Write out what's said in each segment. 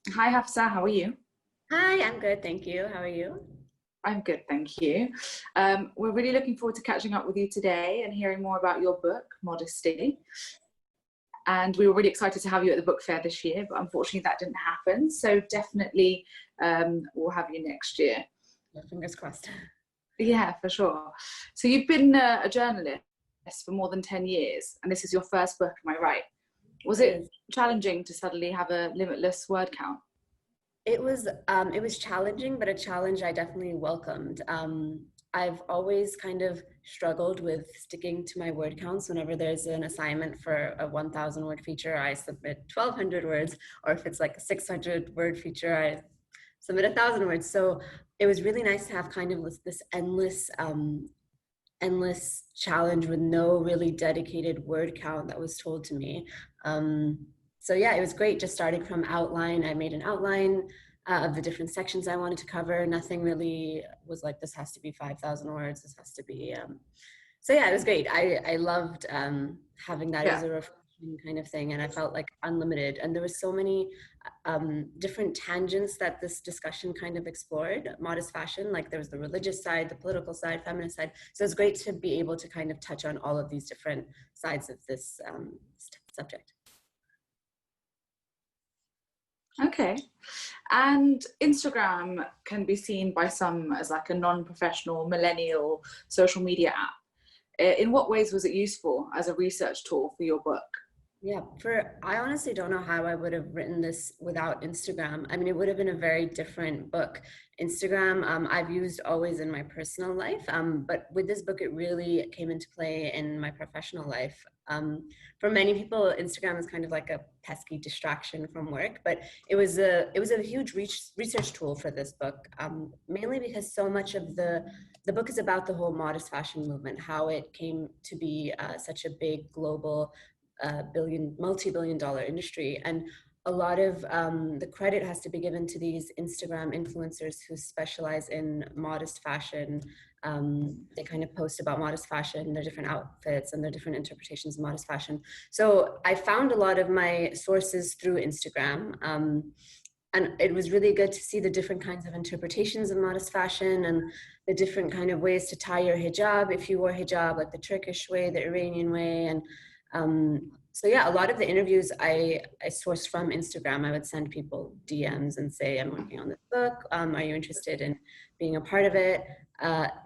Hi Hafsa, how are you? Hi, I'm good, thank you. How are you? I'm good, thank you. We're really looking forward to catching up with you today and hearing more about your book, Modesty. And we were really excited to have you at the book fair this year, but unfortunately that didn't happen. So definitely we'll have you next year. Yeah, fingers crossed. Yeah, for sure. So you've been a journalist for more than 10 years, and this is your first book, am I right? Was It it is. challenging to suddenly have a limitless word count? It was challenging, but a challenge I definitely welcomed. I've always kind of struggled with sticking to my word counts. Whenever there's an assignment for a 1,000 word feature, I submit 1,200 words, or if it's like a 600 word feature, I submit 1,000 words. So it was really nice to have kind of this endless challenge with no really dedicated word count that was told to me. So yeah, it was great. Just starting from outline, I made an outline of the different sections I wanted to cover. Nothing really was like, this has to be 5,000 words. This has to be. So yeah, it was great. I loved having that. It was Yeah. a refreshing kind of thing, and I felt like unlimited. And there were so many different tangents that this discussion kind of explored. Modest fashion, like there was the religious side, the political side, feminist side. So it's great to be able to kind of touch on all of these different sides of this subject. Okay. And Instagram can be seen by some as like a non-professional millennial social media app. In what ways was it useful as a research tool for your book? Yeah, I honestly don't know how I would have written this without Instagram. I mean, it would have been a very different book. Instagram, I've used always in my personal life, but with this book, it really came into play in my professional life. For many people, Instagram is kind of like a pesky distraction from work, but it was a huge research tool for this book, mainly because so much of the book is about the whole modest fashion movement, how it came to be such a big global multi-billion dollar industry. And a lot of the credit has to be given to these Instagram influencers who specialize in modest fashion. They kind of post about modest fashion, their different outfits and their different interpretations of modest fashion. So I found a lot of my sources through Instagram. And it was really good to see the different kinds of interpretations of modest fashion and the different kind of ways to tie your hijab if you wore hijab, like the Turkish way, the Iranian way. And so yeah, a lot of the interviews I sourced from Instagram. I would send people DMs and say, I'm working on this book. Are you interested in being a part of it?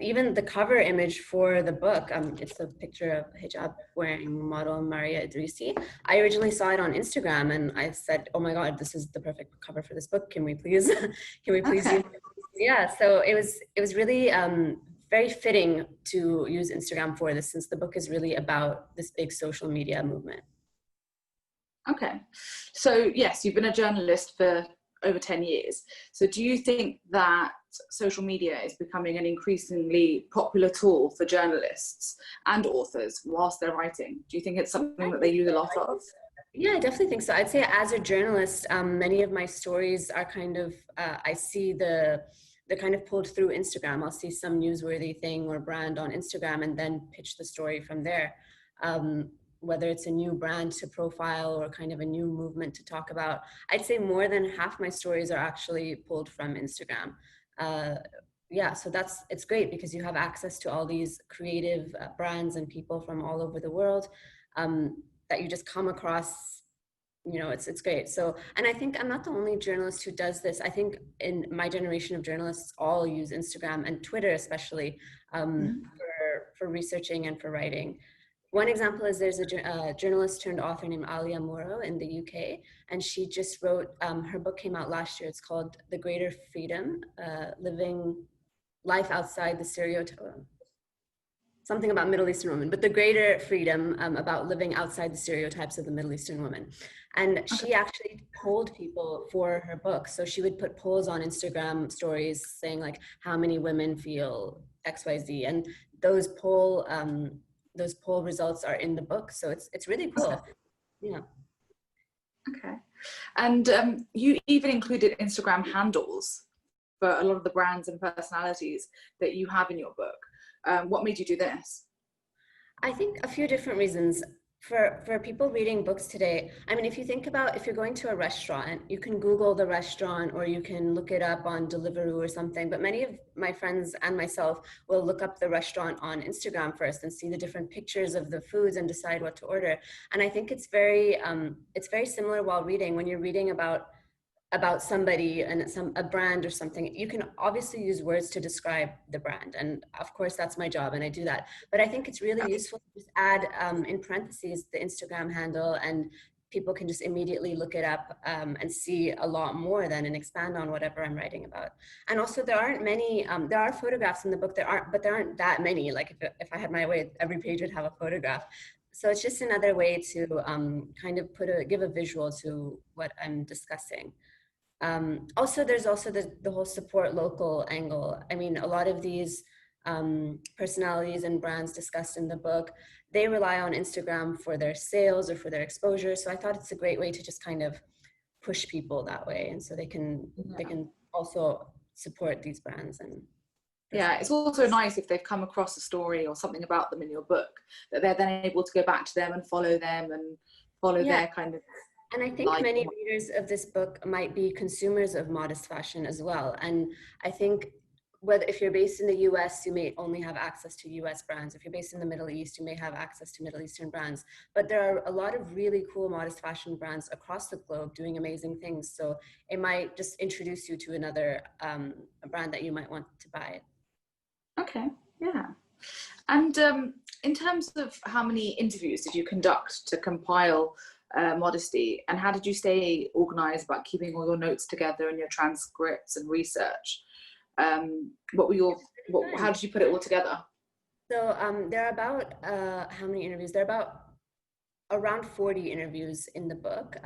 Even the cover image for the book, it's a picture of a hijab wearing model Maria Idrisi. I originally saw it on Instagram and I said, oh my God, this is the perfect cover for this book. Can we please, can we please use Okay. it? Yeah, so it was really very fitting to use Instagram for this, since the book is really about this big social media movement. Okay. So, yes, you've been a journalist for over 10 years. So, do you think that social media is becoming an increasingly popular tool for journalists and authors whilst they're writing? Do you think it's something I that they think use a so. lot of? Yeah, I definitely think so. I'd say as a journalist, many of my stories are kind of, I see they're kind of pulled through Instagram. I'll see some newsworthy thing or brand on Instagram and then pitch the story from there. Um, Whether it's a new brand to profile or kind of a new movement to talk about, I'd say more than half my stories are actually pulled from Instagram. Uh, yeah, so it's great because you have access to all these creative brands and people from all over the world. That you just come across. It's great. So, and I think I'm not the only journalist who does this. I think in my generation of journalists all use Instagram and Twitter especially, Mhm. for researching and for writing. One example is there's a journalist turned author named Alia Moro in the UK, and she just wrote, her book came out last year. It's called The Greater Freedom, Living Life Outside the Stereotype, something about Middle Eastern women, but the greater freedom, about living outside the stereotypes of the Middle Eastern woman. And Okay. she actually polled people for her book. So she would put polls on Instagram stories saying like, how many women feel XYZ? And those poll, those poll results are in the book. So it's really Okay. cool. Yeah. Okay. And you even included Instagram handles for a lot of the brands and personalities that you have in your book. What made you do this? I think a few different reasons. For people reading books today, I mean, if you think about, if you're going to a restaurant, you can Google the restaurant or you can look it up on Deliveroo or something. But many of my friends and myself will look up the restaurant on Instagram first and see the different pictures of the foods and decide what to order. And I think it's very similar while reading. When you're reading about somebody and a brand or something, you can obviously use words to describe the brand, and of course that's my job and I do that, but I think it's really useful to just add in parentheses the Instagram handle, and people can just immediately look it up and see a lot more then and expand on whatever I'm writing about. And also there aren't many, there are photographs in the book, but there aren't that many. Like if I had my way, every page would have a photograph. So it's just another way to kind of give a visual to what I'm discussing. Also, there's also the whole support local angle. I mean, a lot of these personalities and brands discussed in the book, they rely on Instagram for their sales or for their exposure. So I thought it's a great way to just kind of push people that way, and so they can also support these brands. And yeah, it's also nice if they've come across a story or something about them in your book, that they're then able to go back to them and follow them and follow their kind of. And I think many readers of this book might be consumers of modest fashion as well. And I think if you're based in the US, you may only have access to US brands. If you're based in the Middle East, you may have access to Middle Eastern brands. But there are a lot of really cool modest fashion brands across the globe doing amazing things. So it might just introduce you to another brand that you might want to buy. Okay, yeah. And in terms of how many interviews did you conduct to compile Modesty, and how did you stay organized about keeping all your notes together and your transcripts and research? How did you put it all together? So there are about how many interviews? There are about around 40 interviews in the book,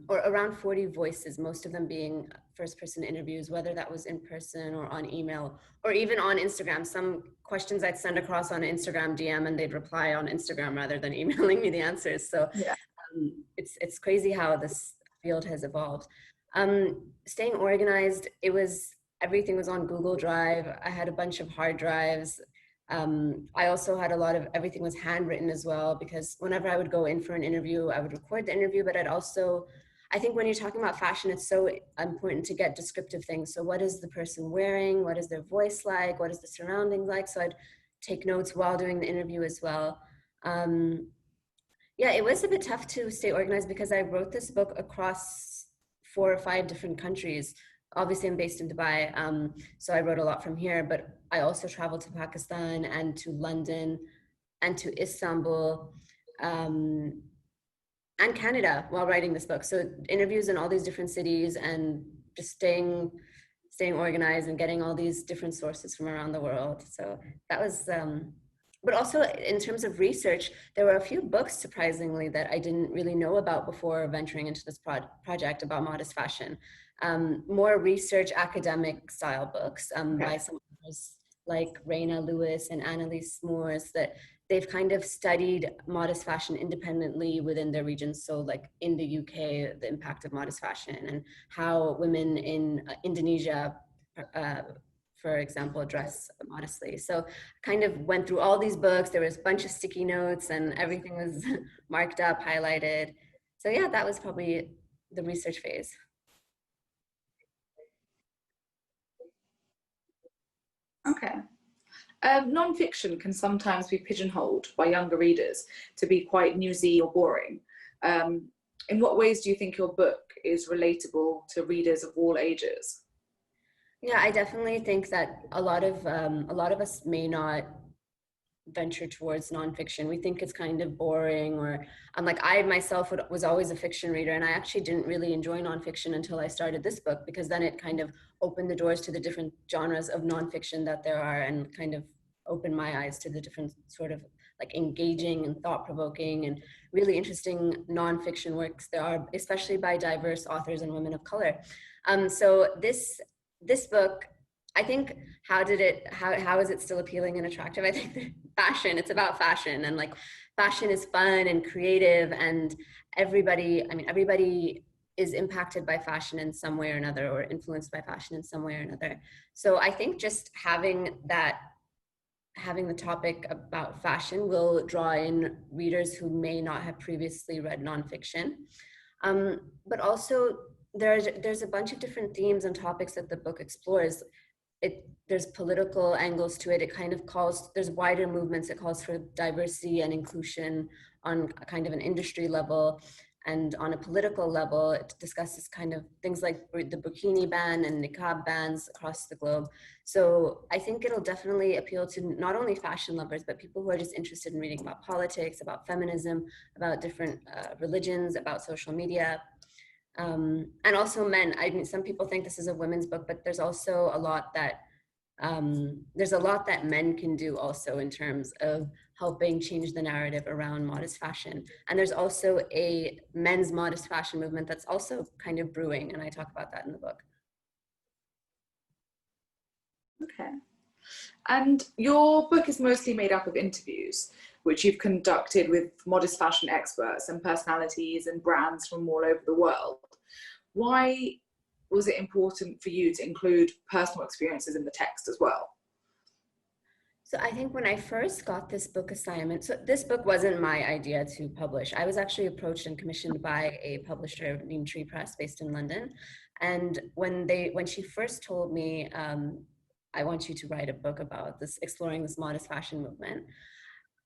or around 40 voices, most of them being first-person interviews, whether that was in person or on email or even on Instagram. Some questions I'd send across on Instagram DM and they'd reply on Instagram rather than emailing me the answers. So yeah. It's crazy how this field has evolved. Staying organized, everything was on Google Drive. I had a bunch of hard drives. I also had everything was handwritten as well, because whenever I would go in for an interview, I would record the interview, but I think when you're talking about fashion, it's so important to get descriptive things. So what is the person wearing? What is their voice like? What is the surroundings like? So I'd take notes while doing the interview as well. Yeah, it was a bit tough to stay organized because I wrote this book across 4 or 5 different countries. Obviously, I'm based in Dubai, so I wrote a lot from here, but I also traveled to Pakistan and to London and to Istanbul and Canada while writing this book. So interviews in all these different cities and just staying organized and getting all these different sources from around the world. So that was... But also in terms of research, there were a few books, surprisingly, that I didn't really know about before venturing into this project about modest fashion. More research, academic style books by some authors like Raina Lewis and Annalise Moores, that they've kind of studied modest fashion independently within their regions. So like in the UK, the impact of modest fashion and how women in Indonesia, for example, dress modestly. So kind of went through all these books. There was a bunch of sticky notes and everything was marked up, highlighted. So yeah, that was probably the research phase. Okay. Non-fiction can sometimes be pigeonholed by younger readers to be quite newsy or boring. In what ways do you think your book is relatable to readers of all ages? Yeah, I definitely think that a lot of us may not venture towards nonfiction. We think it's kind of boring, or like I myself was always a fiction reader, and I actually didn't really enjoy nonfiction until I started this book, because then it kind of opened the doors to the different genres of nonfiction that there are, and kind of opened my eyes to the different sort of like engaging and thought-provoking and really interesting nonfiction works there are, especially by diverse authors and women of color. So this book, I think, how is it still appealing and attractive? I think fashion, it's about fashion, and like fashion is fun and creative, and everybody is impacted by fashion in some way or another, or influenced by fashion in some way or another. So I think just having that having the topic about fashion will draw in readers who may not have previously read nonfiction. But also there's a bunch of different themes and topics that the book explores. There's political angles to it. It kind of calls, there's wider movements. It calls for diversity and inclusion on kind of an industry level. And on a political level, it discusses kind of things like the burkini ban and niqab bans across the globe. So I think it'll definitely appeal to not only fashion lovers, but people who are just interested in reading about politics, about feminism, about different religions, about social media. And also men. I mean, some people think this is a women's book, but there's also a lot that men can do also in terms of helping change the narrative around modest fashion. And there's also a men's modest fashion movement that's also kind of brewing, and I talk about that in the book. Okay. And your book is mostly made up of interviews, which you've conducted with modest fashion experts and personalities and brands from all over the world. Why was it important for you to include personal experiences in the text as well? So I think when I first got this book assignment, so this book wasn't my idea to publish. I was actually approached and commissioned by a publisher named Tree Press based in London. And when she first told me, I want you to write a book about this, exploring this modest fashion movement,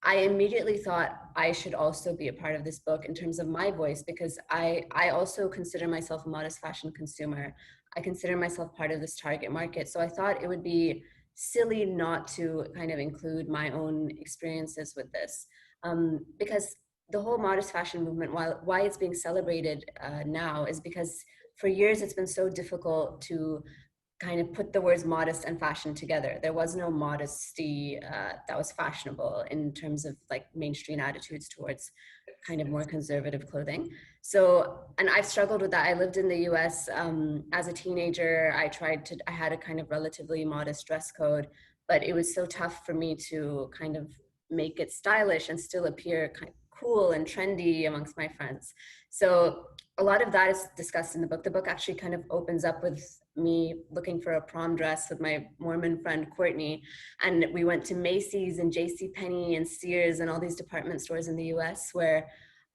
I immediately thought I should also be a part of this book in terms of my voice, because I also consider myself a modest fashion consumer. I consider myself part of this target market. So I thought it would be silly not to kind of include my own experiences with this, because the whole modest fashion movement, why it's being celebrated now, is because for years it's been so difficult to kind of put the words modest and fashion together. There was no modesty that was fashionable in terms of like mainstream attitudes towards kind of more conservative clothing. So, and I've struggled with that. I lived in the US as a teenager. I had a kind of relatively modest dress code, but it was so tough for me to kind of make it stylish and still appear kind of cool and trendy amongst my friends. So a lot of that is discussed in the book. The book actually kind of opens up with me looking for a prom dress with my Mormon friend Courtney, and we went to Macy's and JCPenney and Sears and all these department stores in the US where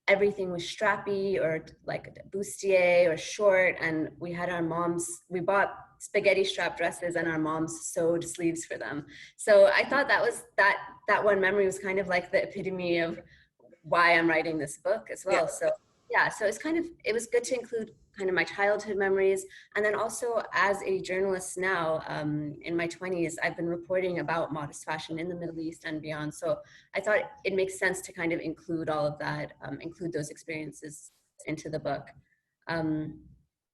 everything was strappy or like bustier or short, and we bought spaghetti strap dresses and our moms sewed sleeves for them. So I thought that one memory was kind of like the epitome of why I'm writing this book as well. Yeah. So yeah, so it was good to include kind of my childhood memories. And then also as a journalist now, in my 20s, I've been reporting about modest fashion in the Middle East and beyond. So I thought it makes sense to kind of include all of that, include those experiences into the book.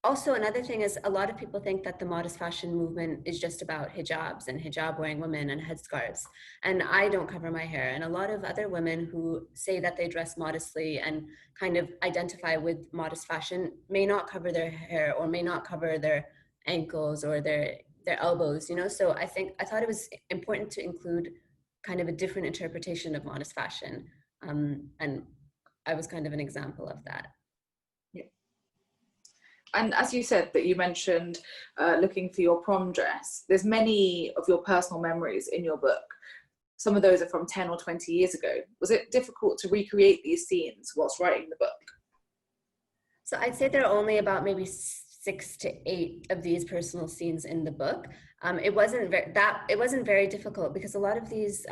Also, another thing is a lot of people think that the modest fashion movement is just about hijabs and hijab wearing women and headscarves. And I don't cover my hair. And a lot of other women who say that they dress modestly and kind of identify with modest fashion may not cover their hair or may not cover their ankles or their elbows, you know? So I thought it was important to include kind of a different interpretation of modest fashion. And I was kind of an example of that. And as you said that you mentioned looking for your prom dress, there's many of your personal memories in your book. Some of those are from 10 or 20 years ago. Was it difficult to recreate these scenes whilst writing the book? So I'd say there are only about maybe 6 to 8 of these personal scenes in the book. It wasn't very difficult because a lot of these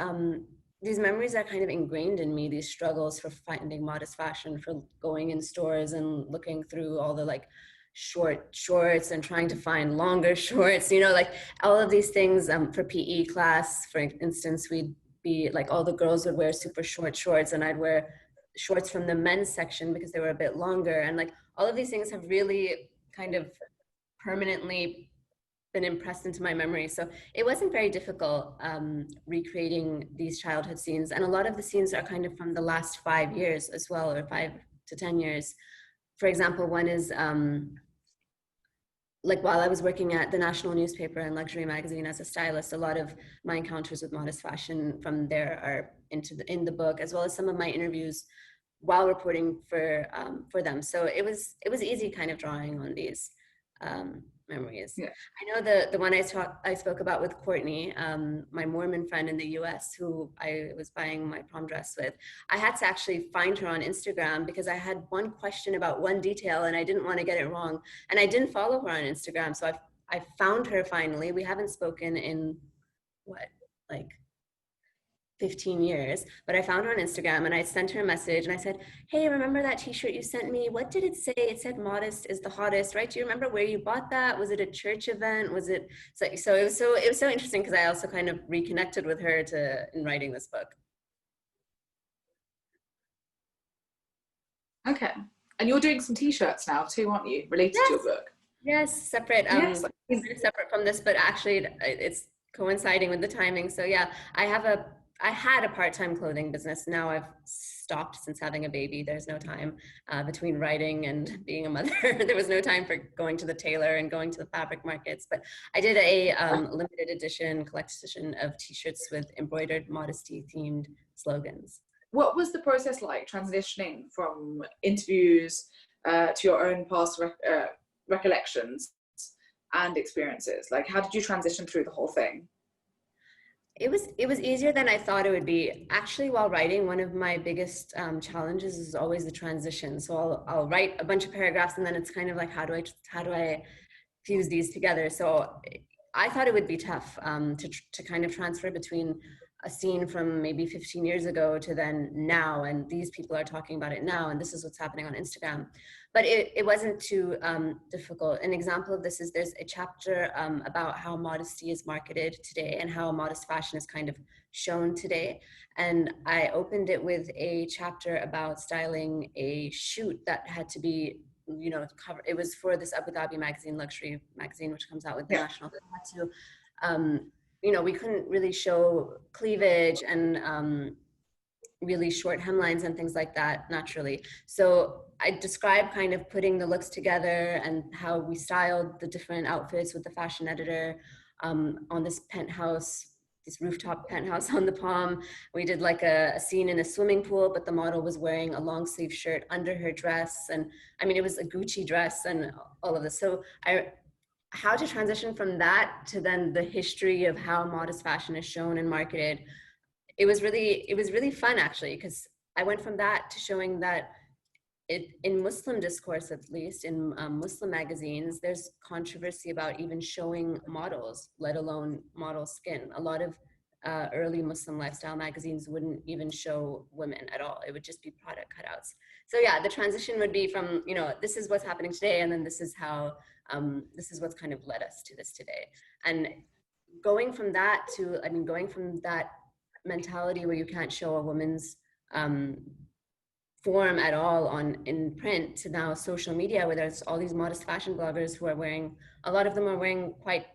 memories are kind of ingrained in me, these struggles for finding modest fashion, for going in stores and looking through all the like short shorts and trying to find longer shorts, you know, like all of these things. For PE class, for instance, we'd be like, all the girls would wear super short shorts and I'd wear shorts from the men's section because they were a bit longer. And like all of these things have really kind of permanently been impressed into my memory. So it wasn't very difficult recreating these childhood scenes. And a lot of the scenes are kind of from the last 5 years as well, or 5 to 10 years. For example, one is like while I was working at the national newspaper and luxury magazine as a stylist, a lot of my encounters with modest fashion from there are in the book, as well as some of my interviews while reporting for them. So it was easy kind of drawing on these. memories. Yeah. I know the one I spoke about with Courtney, my Mormon friend in the US who I was buying my prom dress with. I had to actually find her on Instagram because I had one question about one detail and I didn't want to get it wrong. And I didn't follow her on Instagram. So I found her finally. We haven't spoken in what, like 15 years, but I found her on Instagram and I sent her a message and I said, hey, remember that t-shirt you sent me? What did it say? It said modest is the hottest, right? Do you remember where you bought that? Was it a church event? Was it so it was so interesting because I also kind of reconnected with her in writing this book. Okay. And you're doing some t-shirts now too, aren't you? Related to your book. Yes, separate. Yes. Separate from this, but actually it's coinciding with the timing. So yeah, I had a part-time clothing business. Now I've stopped since having a baby. There's no time between writing and being a mother. There was no time for going to the tailor and going to the fabric markets. But I did a limited edition, collector's edition of t-shirts with embroidered Modesty themed slogans. What was the process like transitioning from interviews to your own past recollections and experiences? Like, how did you transition through the whole thing? It was easier than I thought it would be. Actually, while writing, one of my biggest challenges is always the transition. So I'll write a bunch of paragraphs, and then it's kind of like, how do I fuse these together? So I thought it would be tough to kind of transfer between a scene from maybe 15 years ago to then now, and these people are talking about it now, and this is what's happening on Instagram. But it wasn't too difficult. An example of this is there's a chapter about how modesty is marketed today and how modest fashion is kind of shown today. And I opened it with a chapter about styling a shoot that had to be, cover. It was for this Abu Dhabi magazine, luxury magazine, which comes out with the national. We couldn't really show cleavage and really short hemlines and things like that naturally. So I described kind of putting the looks together and how we styled the different outfits with the fashion editor on this penthouse, this rooftop penthouse on the Palm. We did like a scene in a swimming pool, but the model was wearing a long sleeve shirt under her dress. And I mean, it was a Gucci dress and all of this. So how to transition from that to then the history of how modest fashion is shown and marketed. It was really fun actually, because I went from that to showing that in Muslim discourse, at least in Muslim magazines, there's controversy about even showing models, let alone model skin. A lot of early Muslim lifestyle magazines wouldn't even show women at all. It would just be product cutouts. So yeah, the transition would be from, this is what's happening today, and then this is how, this is what's kind of led us to this today. And going from that mentality where you can't show a woman's form at all in print to now social media, where there's all these modest fashion bloggers who are wearing, a lot of them are wearing quite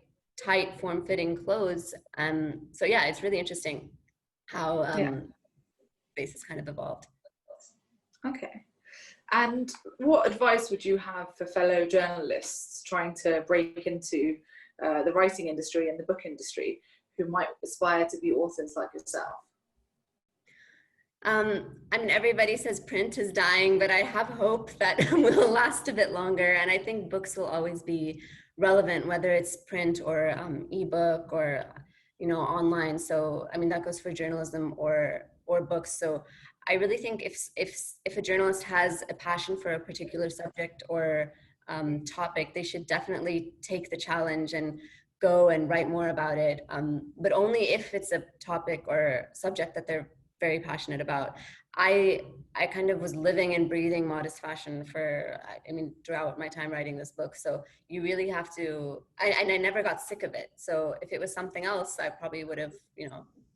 tight form-fitting clothes. So yeah, it's really interesting how space has kind of evolved. Okay. And what advice would you have for fellow journalists trying to break into the writing industry and the book industry who might aspire to be authors like yourself? I mean, everybody says print is dying, but I have hope that will last a bit longer. And I think books will always be relevant, whether it's print or ebook or, online. So, I mean, that goes for journalism or books. So I really think if a journalist has a passion for a particular subject or topic, they should definitely take the challenge and go and write more about it. But only if it's a topic or subject that they're very passionate about. I kind of was living and breathing modest fashion throughout my time writing this book. So you really have to, and I never got sick of it. So if it was something else, I probably would have,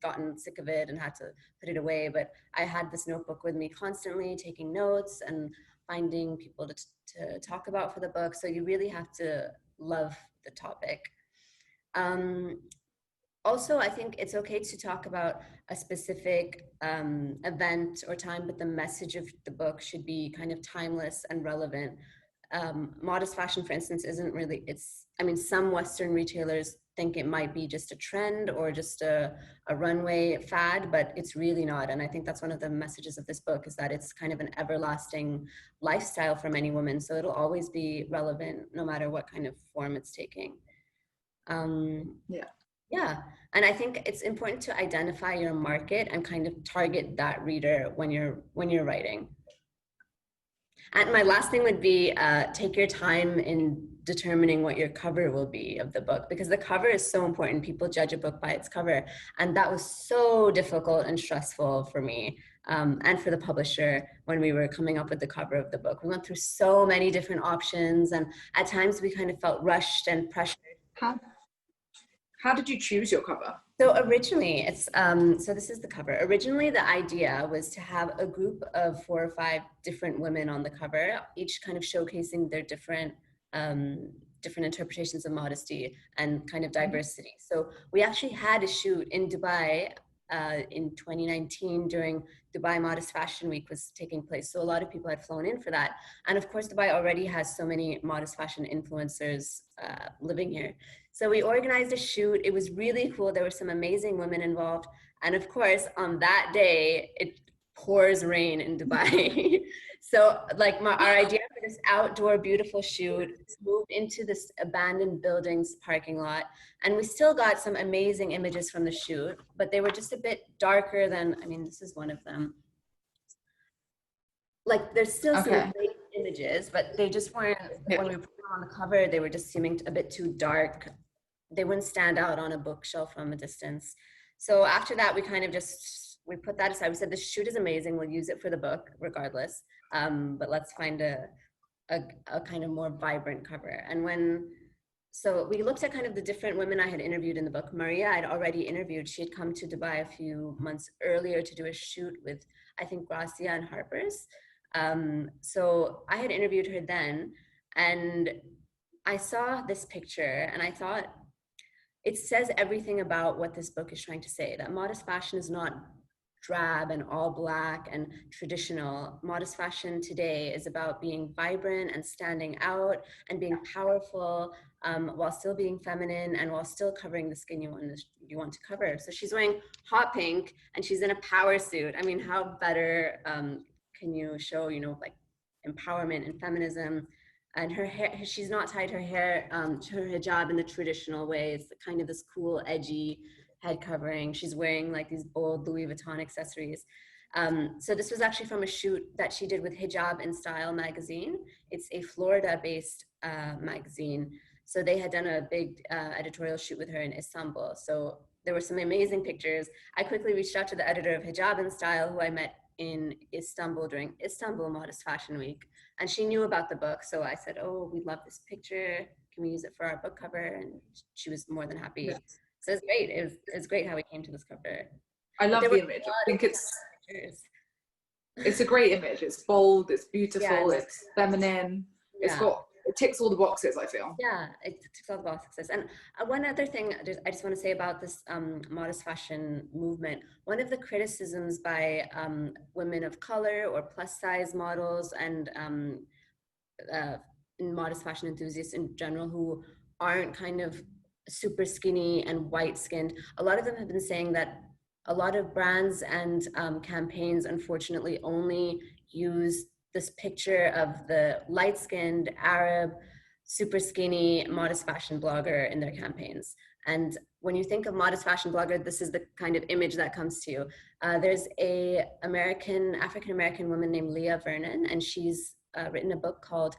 gotten sick of it and had to put it away. But I had this notebook with me constantly, taking notes and finding people to talk about for the book. So you really have to love the topic. Also, I think it's okay to talk about a specific event or time, but the message of the book should be kind of timeless and relevant. Modest fashion, for instance, isn't really, some Western retailers think it might be just a trend or just a runway fad, but it's really not. And I think that's one of the messages of this book, is that it's kind of an everlasting lifestyle for many women. So it'll always be relevant no matter what kind of form it's taking. Yeah. And I think it's important to identify your market and kind of target that reader when you're writing. And my last thing would be take your time in determining what your cover will be of the book, because the cover is so important. People judge a book by its cover. And that was so difficult and stressful for me and for the publisher when we were coming up with the cover of the book. We went through so many different options, and at times we kind of felt rushed and pressured. How did you choose your cover? So originally, so this is the cover. Originally, the idea was to have a group of 4 or 5 different women on the cover, each kind of showcasing their different interpretations of modesty and kind of diversity. So we actually had a shoot in Dubai in 2019 during Dubai Modest Fashion Week was taking place. So a lot of people had flown in for that. And of course, Dubai already has so many modest fashion influencers living here. So we organized a shoot. It was really cool. There were some amazing women involved. And of course, on that day, it pours rain in Dubai. So like our idea for this outdoor beautiful shoot moved into this abandoned buildings parking lot. And we still got some amazing images from the shoot, but they were just a bit darker than, I mean, this is one of them. Like there's still some great images, but they just weren't, when we put them on the cover, they were just seeming a bit too dark. They wouldn't stand out on a bookshelf from a distance. So after that, we kind of we put that aside. We said, the shoot is amazing. We'll use it for the book regardless. But let's find a kind of more vibrant cover. And so we looked at kind of the different women I had interviewed in the book. Maria, I'd already interviewed. She had come to Dubai a few months earlier to do a shoot with, I think, Gracia and Harper's. So I had interviewed her then, and I saw this picture and I thought, it says everything about what this book is trying to say, that modest fashion is not drab and all black and traditional. Modest fashion today is about being vibrant and standing out and being powerful while still being feminine and while still covering the skin you want to cover. So she's wearing hot pink and she's in a power suit. I mean, how better can you show, like empowerment and feminism? And her hair, she's not tied her hair to her hijab in the traditional way. It's kind of this cool, edgy head covering. She's wearing like these bold Louis Vuitton accessories. So this was actually from a shoot that she did with Hijab in Style magazine. It's a Florida-based magazine. So they had done a big editorial shoot with her in Istanbul. So there were some amazing pictures. I quickly reached out to the editor of Hijab in Style, who I met in Istanbul during Istanbul Modest Fashion Week. And she knew about the book. So I said, oh, we love this picture. Can we use it for our book cover? And she was more than happy. Yes. So it's great. It's great how we came to this cover. I love the image. I think it's a great image. It's bold, it's beautiful, it's feminine. It ticks all the boxes, I feel. Yeah, it ticks all the boxes. And one other thing I just want to say about this modest fashion movement, one of the criticisms by women of color or plus size models and modest fashion enthusiasts in general who aren't kind of super skinny and white skinned, a lot of them have been saying that a lot of brands and campaigns unfortunately only use this picture of the light-skinned Arab, super skinny, modest fashion blogger in their campaigns. And when you think of modest fashion blogger, this is the kind of image that comes to you. There's a African-American woman named Leah Vernon, and she's written a book called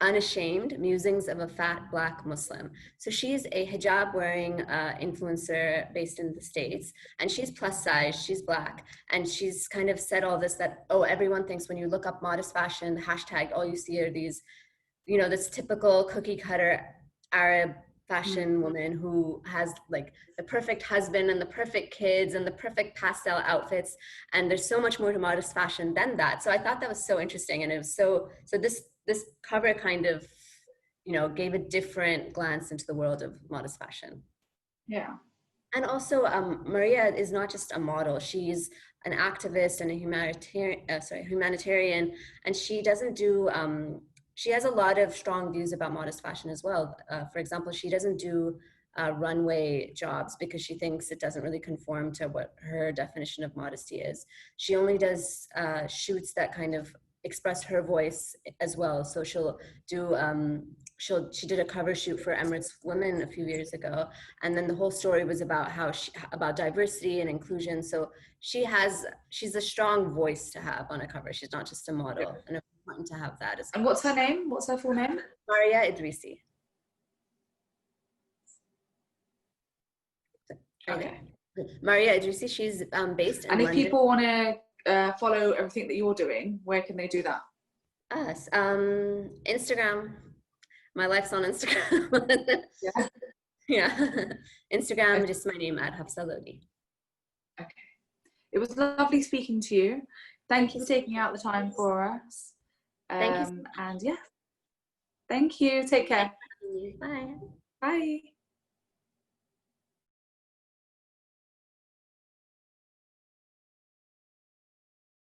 Unashamed, Musings of a Fat Black Muslim. So she's a hijab wearing influencer based in the States, and she's plus size, she's black, and she's kind of said all this that, oh, everyone thinks when you look up modest fashion, the hashtag, all you see are these, this typical cookie cutter Arab fashion woman who has like the perfect husband and the perfect kids and the perfect pastel outfits. And there's so much more to modest fashion than that. So I thought that was so interesting. And it was so this cover kind of, gave a different glance into the world of modest fashion. Yeah. And also, Maria is not just a model. She's an activist and a humanitarian, and she doesn't do, she has a lot of strong views about modest fashion as well. For example, she doesn't do runway jobs because she thinks it doesn't really conform to what her definition of modesty is. She only does shoots that kind of express her voice as well. So she'll do she did a cover shoot for Emirates Women a few years ago, and then the whole story was about about diversity and inclusion. So she's a strong voice to have on a cover. She's not just a model, and it's important to have that as well. And what's her name? What's her full name? Maria Idrisi. Okay. Maria Idrisi, she's based in London. And if people want to follow everything that you're doing, where can they do that? Us. Instagram. My life's on Instagram. Yeah. Yeah. Instagram, just my name, Hafsa Lodi. Okay. It was lovely speaking to you. Thank you for taking out the time for us. Thank you. And yeah. Thank you. Take care. Bye. Bye.